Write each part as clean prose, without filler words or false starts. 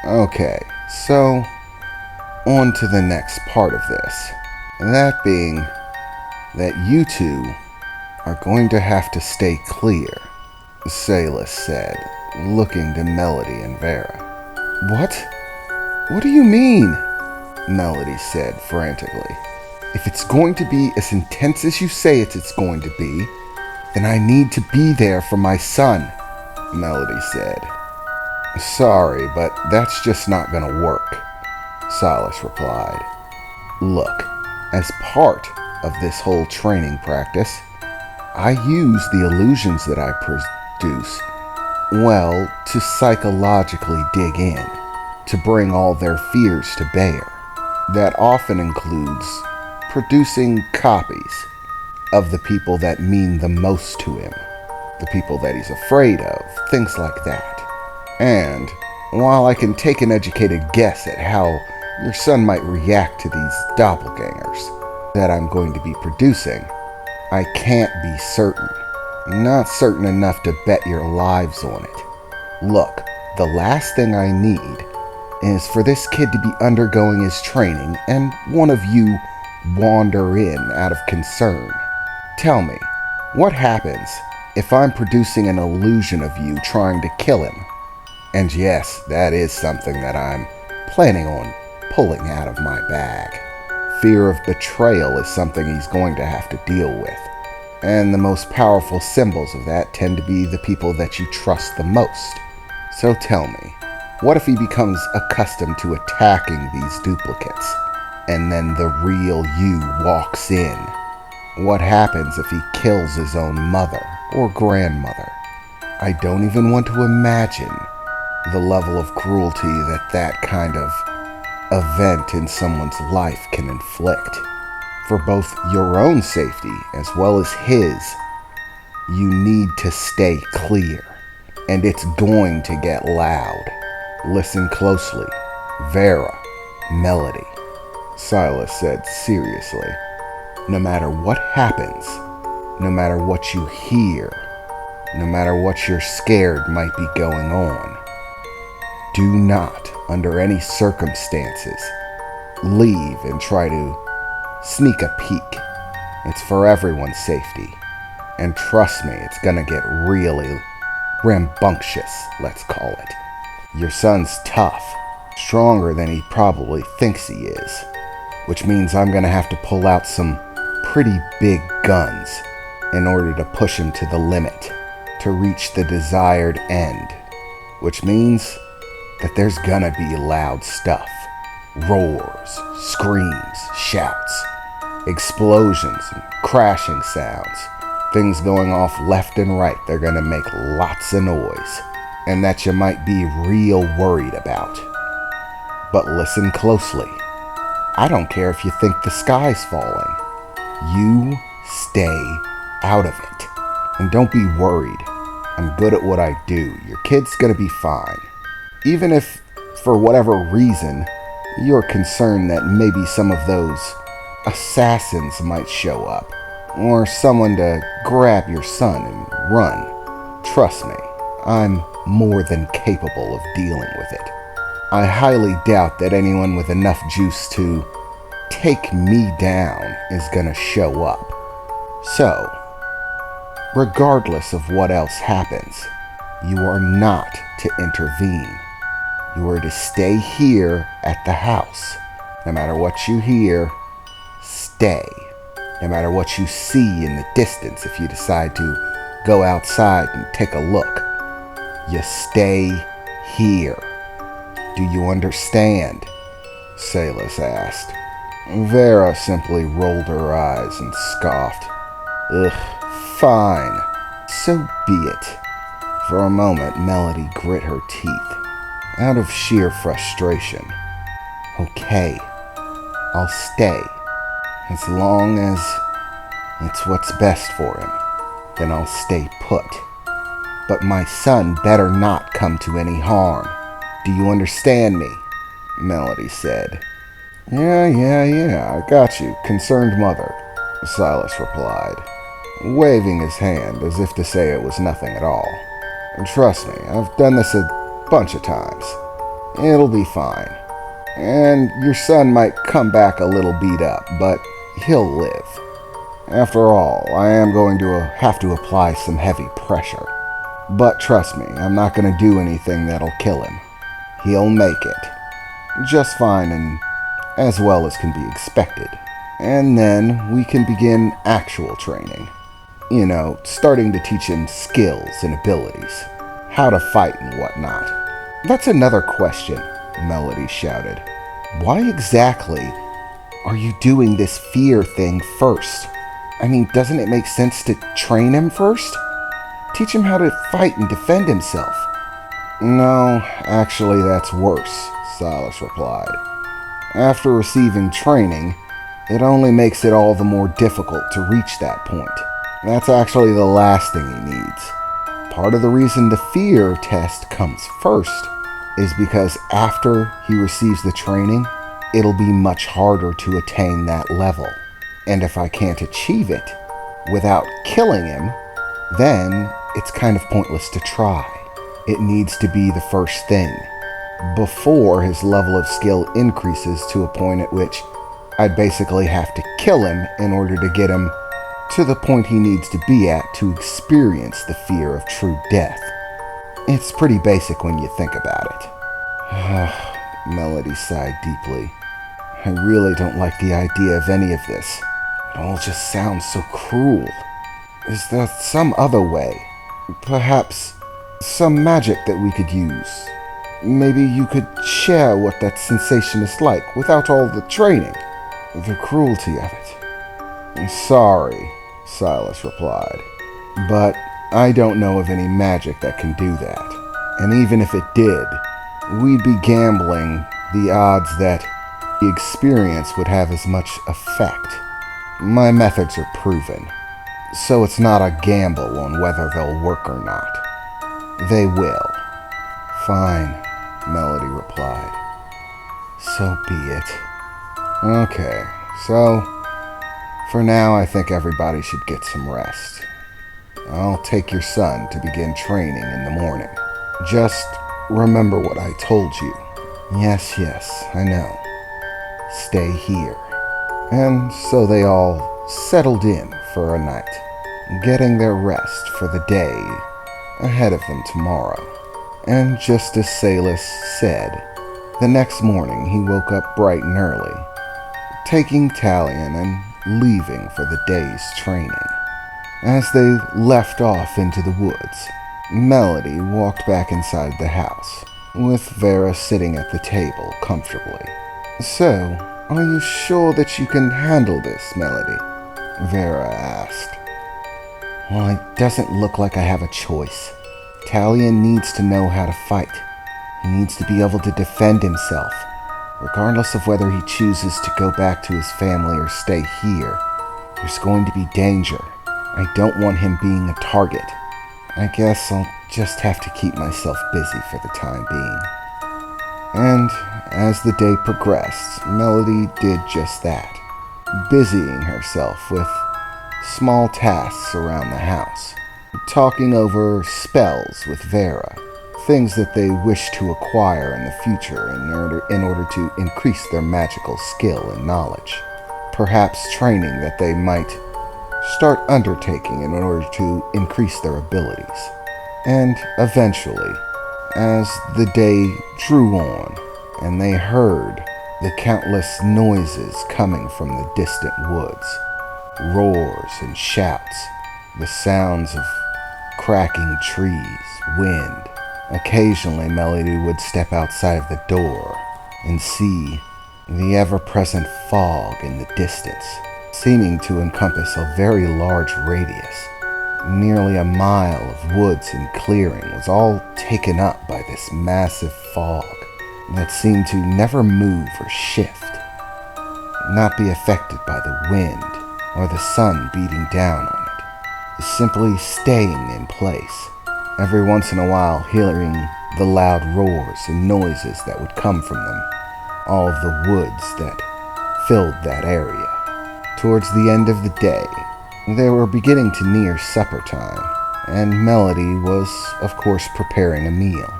Okay, so on to the next part of this. That being that you two are going to have to stay clear, Salis said, looking to Melody and Vera. What? What do you mean? Melody said frantically. If it's going to be as intense as you say it's going to be, then I need to be there for my son, Melody said. Sorry, but that's just not gonna work, Silas replied. Look, as part of this whole training practice, I use the illusions that I produce, well, to psychologically dig in, to bring all their fears to bear. That often includes producing copies of the people that mean the most to him, the people that he's afraid of, things like that. And while I can take an educated guess at how your son might react to these doppelgangers that I'm going to be producing, I can't be certain. Not certain enough to bet your lives on it. Look, the last thing I need is for this kid to be undergoing his training and one of you wander in out of concern. Tell me, what happens if I'm producing an illusion of you trying to kill him? And yes, that is something that I'm planning on pulling out of my bag. Fear of betrayal is something he's going to have to deal with. And the most powerful symbols of that tend to be the people that you trust the most. So tell me, what if he becomes accustomed to attacking these duplicates, and then the real you walks in? What happens if he kills his own mother or grandmother? I don't even want to imagine the level of cruelty that kind of event in someone's life can inflict. For both your own safety as well as his, you need to stay clear. And it's going to get loud. Listen closely. Vera, Melody, Silas said seriously. No matter what happens, no matter what you hear, no matter what you're scared might be going on, do not, under any circumstances, leave and try to sneak a peek. It's for everyone's safety. And trust me, it's gonna get really rambunctious, let's call it. Your son's tough, stronger than he probably thinks he is, which means I'm gonna have to pull out some pretty big guns in order to push him to the limit, to reach the desired end, which means that there's gonna be loud stuff. Roars, screams, shouts, explosions, and crashing sounds. Things going off left and right. They're gonna make lots of noise, and that you might be real worried about. But listen closely. I don't care if you think the sky's falling. You stay out of it. And don't be worried. I'm good at what I do. Your kid's gonna be fine. Even if, for whatever reason, you're concerned that maybe some of those assassins might show up, or someone to grab your son and run. Trust me, I'm more than capable of dealing with it. I highly doubt that anyone with enough juice to take me down is gonna show up. So, regardless of what else happens, you are not to intervene. You are to stay here at the house. No matter what you hear, stay. No matter what you see in the distance, if you decide to go outside and take a look, you stay here. Do you understand? Salis asked. Vera simply rolled her eyes and scoffed. Ugh, fine. So be it. For a moment, Melody grit her teeth, out of sheer frustration. Okay, I'll stay. As long as it's what's best for him, then I'll stay put. But my son better not come to any harm. Do you understand me? Melody said. Yeah, I got you, concerned mother, Silas replied, waving his hand as if to say it was nothing at all. And trust me, I've done this a bunch of times. It'll be fine. And your son might come back a little beat up, but he'll live. After all, I am going to have to apply some heavy pressure. But trust me, I'm not going to do anything that'll kill him. He'll make it. Just fine and as well as can be expected. And then we can begin actual training. You know, starting to teach him skills and abilities. How to fight and whatnot. That's another question, Melody shouted. Why exactly are you doing this fear thing first? I mean, doesn't it make sense to train him first? Teach him how to fight and defend himself. No, actually that's worse, Silas replied. After receiving training, it only makes it all the more difficult to reach that point. That's actually the last thing he needs. Part of the reason the fear test comes first is because after he receives the training, it'll be much harder to attain that level. And if I can't achieve it without killing him, then it's kind of pointless to try. It needs to be the first thing, before his level of skill increases to a point at which I'd basically have to kill him in order to get him to the point he needs to be at to experience the fear of true death. It's pretty basic when you think about it. Melody sighed deeply. I really don't like the idea of any of this. It all just sounds so cruel. Is there some other way? Perhaps some magic that we could use? Maybe you could share what that sensation is like without all the training, the cruelty of it. I'm sorry, Silas replied, but I don't know of any magic that can do that. And even if it did, we'd be gambling the odds that the experience would have as much effect. My methods are proven, so it's not a gamble on whether they'll work or not. They will. Fine, Melody replied. So be it. Okay, so for now I think everybody should get some rest. I'll take your son to begin training in the morning. Just remember what I told you. Yes, I know. Stay here. And so they all settled in for a night, getting their rest for the day ahead of them tomorrow. And just as Salas said, the next morning he woke up bright and early, taking Talion and leaving for the day's training. As they left off into the woods, Melody walked back inside the house, with Vera sitting at the table comfortably. So, are you sure that you can handle this, Melody? Vera asked. Well, it doesn't look like I have a choice. Talion needs to know how to fight. He needs to be able to defend himself. Regardless of whether he chooses to go back to his family or stay here, there's going to be danger. I don't want him being a target. I guess I'll just have to keep myself busy for the time being. And as the day progressed, Melody did just that, busying herself with small tasks around the house, talking over spells with Vera, things that they wish to acquire in the future in order to increase their magical skill and knowledge, perhaps training that they might start undertaking in order to increase their abilities. And eventually, as the day drew on and they heard the countless noises coming from the distant woods, roars and shouts, the sounds of cracking trees, wind. Occasionally, Melody would step outside of the door and see the ever-present fog in the distance, seeming to encompass a very large radius. Nearly a mile of woods and clearing was all taken up by this massive fog that seemed to never move or shift, not be affected by the wind or the sun beating down on it, simply staying in place, every once in a while hearing the loud roars and noises that would come from them, all of the woods that filled that area. Towards the end of the day, they were beginning to near supper time, and Melody was, of course, preparing a meal.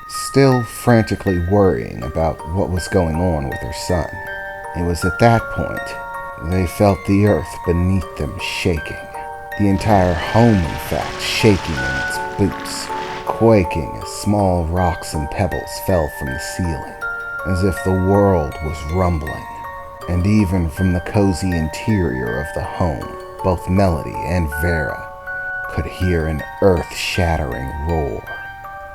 still frantically worrying about what was going on with her son. It was at that point they felt the earth beneath them shaking. The entire home, in fact, shaking in its boots, quaking as small rocks and pebbles fell from the ceiling, as if the world was rumbling. And even from the cozy interior of the home, both Melody and Vera could hear an earth-shattering roar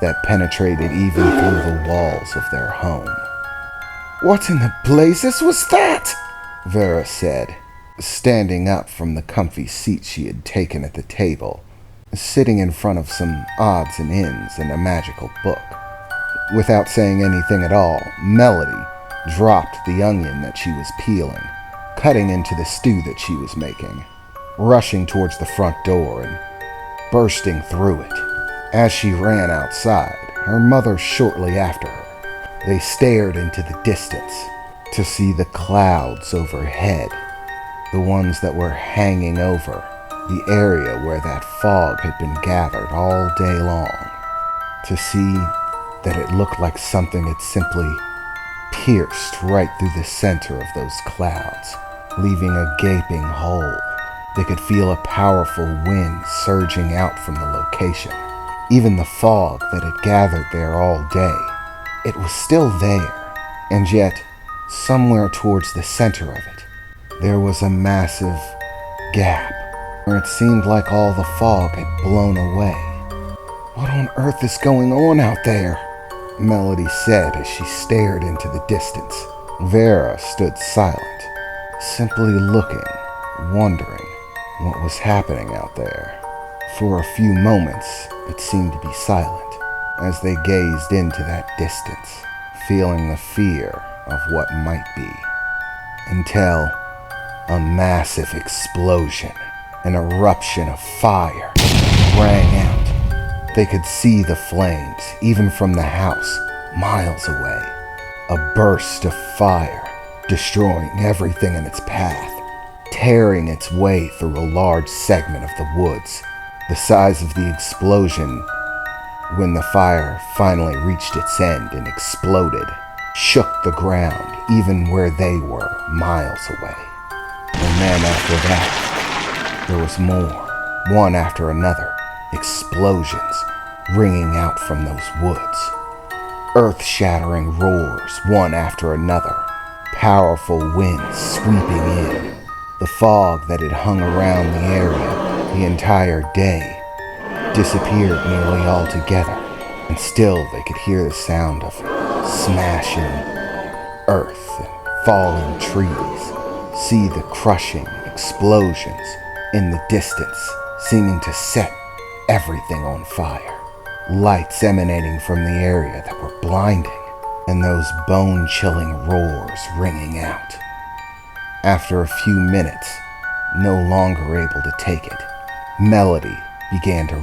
that penetrated even through the walls of their home. "What in the blazes was that?" Vera said, standing up from the comfy seat she had taken at the table, sitting in front of some odds and ends and a magical book. Without saying anything at all, Melody dropped the onion that she was peeling, cutting into the stew that she was making, rushing towards the front door and bursting through it. As she ran outside, her mother shortly after her, they stared into the distance to see the clouds overhead, the ones that were hanging over the area where that fog had been gathered all day long, to see that it looked like something had simply pierced right through the center of those clouds, leaving a gaping hole. They could feel a powerful wind surging out from the location. Even the fog that had gathered there all day, it was still there, and yet, somewhere towards the center of it, there was a massive gap where it seemed like all the fog had blown away. "What on earth is going on out there?" Melody said as she stared into the distance. Vera stood silent, simply looking, wondering what was happening out there. For a few moments, it seemed to be silent as they gazed into that distance, feeling the fear of what might be, until a massive explosion, an eruption of fire, rang out. They could see the flames, even from the house, miles away. A burst of fire, destroying everything in its path, tearing its way through a large segment of the woods. The size of the explosion, when the fire finally reached its end and exploded, shook the ground even where they were, miles away. And then after that, there was more, one after another, explosions ringing out from those woods. Earth-shattering roars, one after another, powerful winds sweeping in. The fog that had hung around the area the entire day disappeared nearly altogether, and still they could hear the sound of smashing earth and falling trees, see the crushing explosions in the distance, seeming to set everything on fire. Lights emanating from the area that were blinding, and those bone-chilling roars ringing out. After a few minutes, no longer able to take it, Melody began to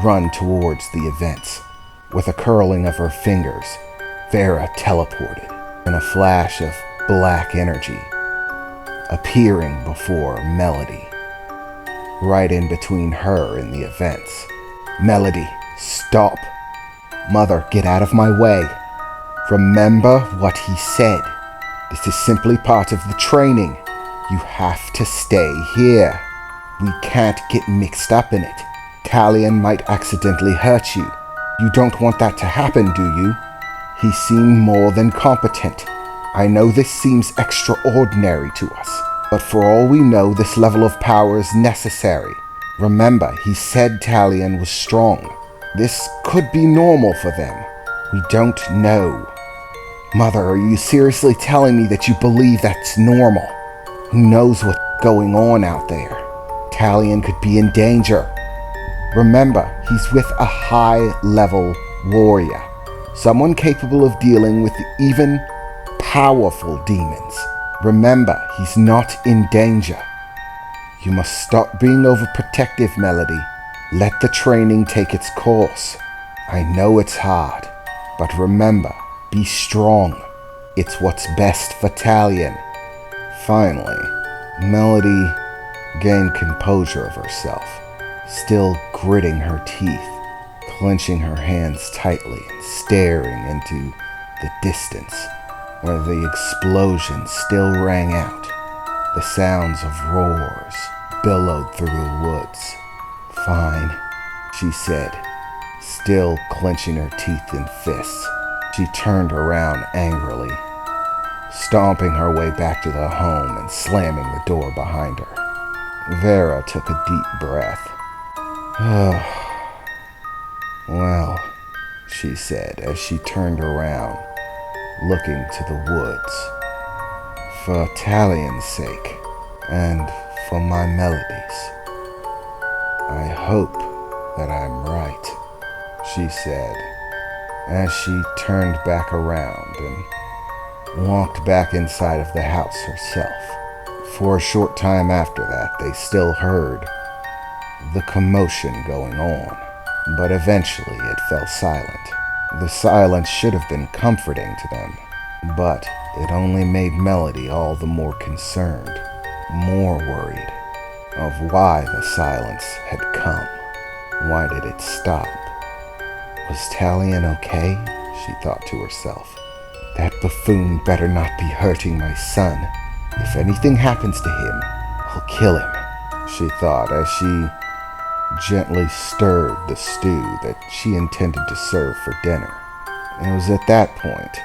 run towards the events. With a curling of her fingers, Vera teleported in a flash of black energy, appearing before Melody, right in between her and the events. "Melody, stop. Mother, get out of my way. Remember what he said. This is simply part of the training. You have to stay here. We can't get mixed up in it. Talion might accidentally hurt you. You don't want that to happen, do you? He seemed more than competent. I know this seems extraordinary to us, but for all we know, this level of power is necessary. Remember, he said Talion was strong. This could be normal for them. We don't know." "Mother, are you seriously telling me that you believe that's normal? Who knows what's going on out there? Talion could be in danger. Remember, he's with a high-level warrior, someone capable of dealing with even powerful demons. Remember, he's not in danger. You must stop being overprotective, Melody. Let the training take its course. I know it's hard, but remember, be strong. It's what's best for Talion." Finally, Melody gained composure of herself, still gritting her teeth, clenching her hands tightly and staring into the distance where the explosion still rang out. The sounds of roars billowed through the woods. "Fine," she said, still clenching her teeth in fists. She turned around angrily, stomping her way back to the home and slamming the door behind her. Vera took a deep breath. "Well," she said as she turned around, looking to the woods. "For Talian's sake, and for my melodies, I hope that I'm right," she said, as she turned back around and walked back inside of the house herself. For a short time after that, they still heard the commotion going on, but eventually it fell silent. The silence should have been comforting to them, but it only made Melody all the more concerned, more worried of why the silence had come. Why did it stop? Was Talion okay? She thought to herself. That buffoon better not be hurting my son. If anything happens to him, I'll kill him, she thought as she gently stirred the stew that she intended to serve for dinner. It was at that point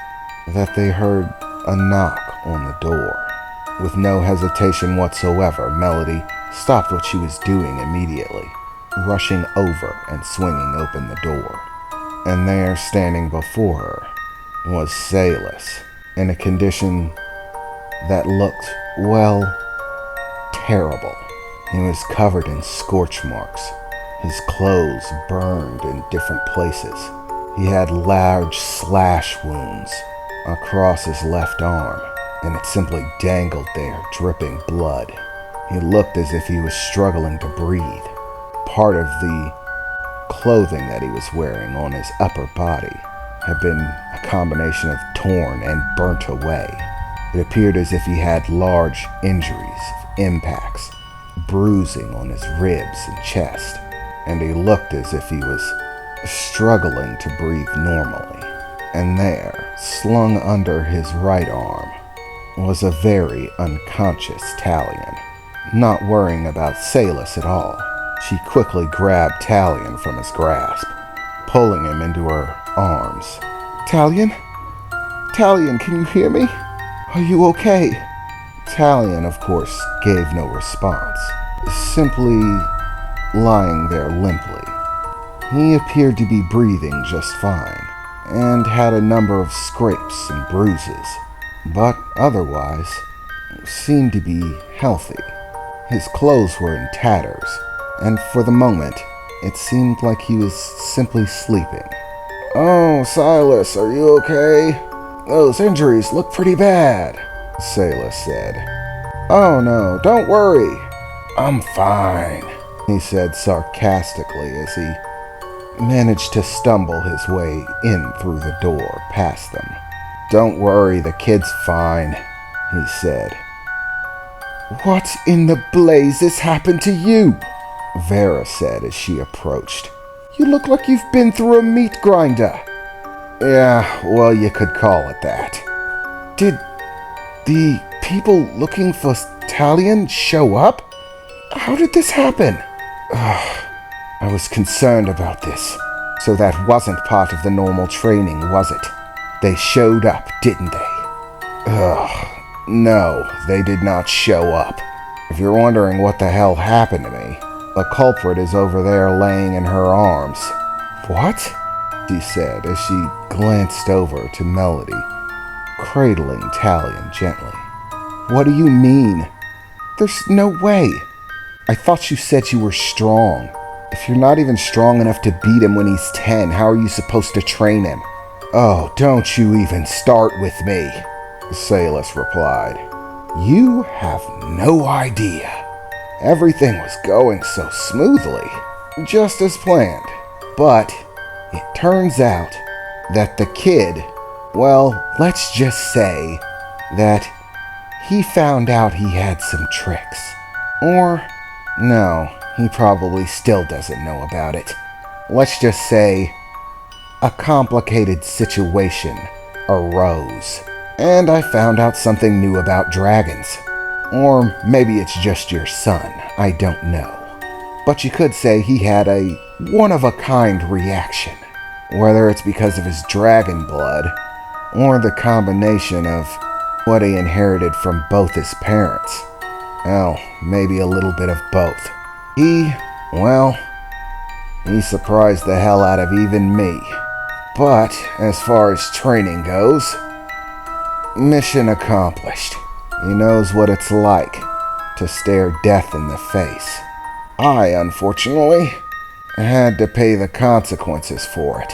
that they heard a knock on the door. With no hesitation whatsoever, Melody stopped what she was doing immediately, rushing over and swinging open the door. And there, standing before her, was Salus, in a condition that looked, well, terrible. He was covered in scorch marks, his clothes burned in different places. He had large slash wounds across his left arm, and it simply dangled there, dripping blood. He looked as if he was struggling to breathe. Part of the clothing that he was wearing on his upper body had been a combination of torn and burnt away. It appeared as if he had large injuries, impacts, bruising on his ribs and chest, and he looked as if he was struggling to breathe normally. And there, slung under his right arm, was a very unconscious Talion. Not worrying about Salus at all, she quickly grabbed Talion from his grasp, pulling him into her arms. "Talion? Talion, can you hear me? Are you okay?" Talion, of course, gave no response, simply lying there limply. He appeared to be breathing just fine, and had a number of scrapes and bruises, but otherwise seemed to be healthy. His clothes were in tatters, and for the moment, it seemed like he was simply sleeping. "Oh, Silas, are you okay? Those injuries look pretty bad," Salus said. "Oh no, don't worry. I'm fine," he said sarcastically as he managed to stumble his way in through the door past them. "Don't worry, the kid's fine," he said. "What in the blazes happened to you?" Vera said as she approached. "You look like you've been through a meat grinder." "Yeah, well, you could call it that." "Did the people looking for Talion show up? How did this happen?" "I was concerned about this. So that wasn't part of the normal training, was it? They showed up, didn't they?" No, they did not show up. If you're wondering what the hell happened to me, the culprit is over there laying in her arms." "What?" she said as she glanced over to Melody, cradling Talion gently. "What do you mean? There's no way. I thought you said you were strong. If you're not even strong enough to beat him when he's 10, how are you supposed to train him?" "Oh, don't you even start with me," Salus replied. "You have no idea. Everything was going so smoothly, just as planned. But it turns out that the kid, well, let's just say that he found out he had some tricks. Or, no, he probably still doesn't know about it. Let's just say a complicated situation arose, and I found out something new about dragons. Or maybe it's just your son, I don't know. But you could say he had a one-of-a-kind reaction, whether it's because of his dragon blood or the combination of what he inherited from both his parents. Well, maybe a little bit of both. Well, he surprised the hell out of even me. But as far as training goes, mission accomplished. He knows what it's like to stare death in the face. I, unfortunately, had to pay the consequences for it.